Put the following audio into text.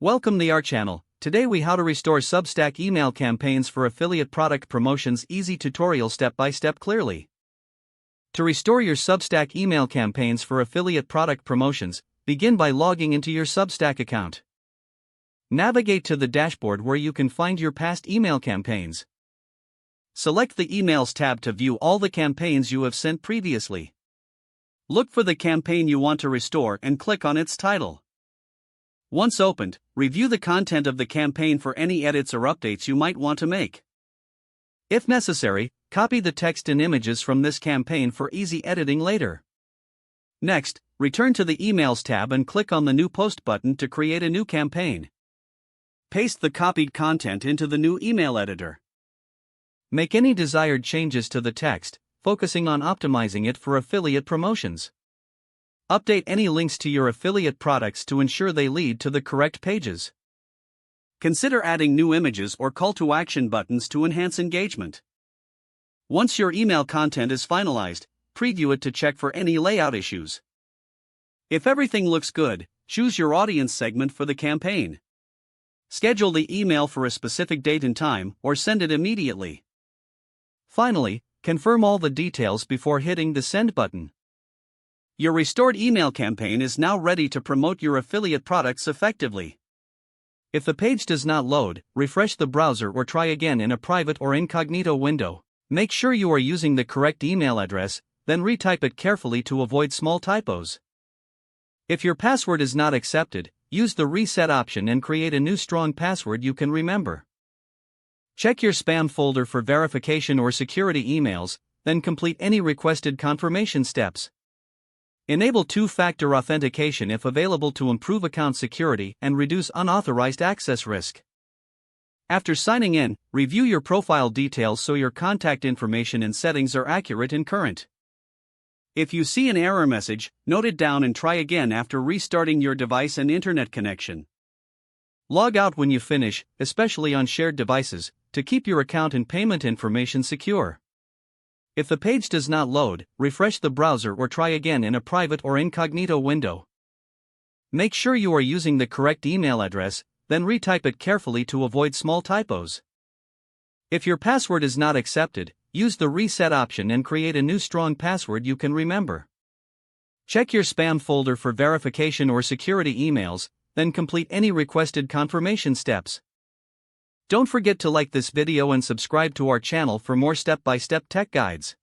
Welcome to our channel. Today we how to restore Substack email campaigns for affiliate product promotions. Easy tutorial step by step clearly. To restore your Substack email campaigns for affiliate product promotions, begin by logging into your Substack account. Navigate to the dashboard where you can find your past email campaigns. Select the Emails tab to view all the campaigns you have sent previously. Look for the campaign you want to restore and click on its title. Once opened, review the content of the campaign for any edits or updates you might want to make. If necessary, copy the text and images from this campaign for easy editing later. Next, return to the Emails tab and click on the New Post button to create a new campaign. Paste the copied content into the new email editor. Make any desired changes to the text, focusing on optimizing it for affiliate promotions. Update any links to your affiliate products to ensure they lead to the correct pages. Consider adding new images or call to action buttons to enhance engagement. Once your email content is finalized, preview it to check for any layout issues. If everything looks good, choose your audience segment for the campaign. Schedule the email for a specific date and time or send it immediately. Finally, confirm all the details before hitting the send button. Your restored email campaign is now ready to promote your affiliate products effectively. If the page does not load, refresh the browser or try again in a private or incognito window. Make sure you are using the correct email address, then retype it carefully to avoid small typos. If your password is not accepted, use the reset option and create a new strong password you can remember. Check your spam folder for verification or security emails, then complete any requested confirmation steps. Enable two-factor authentication if available to improve account security and reduce unauthorized access risk. After signing in, review your profile details so your contact information and settings are accurate and current. If you see an error message, note it down and try again after restarting your device and internet connection. Log out when you finish, especially on shared devices, to keep your account and payment information secure. If the page does not load, refresh the browser or try again in a private or incognito window. Make sure you are using the correct email address, then retype it carefully to avoid small typos. If your password is not accepted, use the reset option and create a new strong password you can remember. Check your spam folder for verification or security emails, then complete any requested confirmation steps. Don't forget to like this video and subscribe to our channel for more step-by-step tech guides.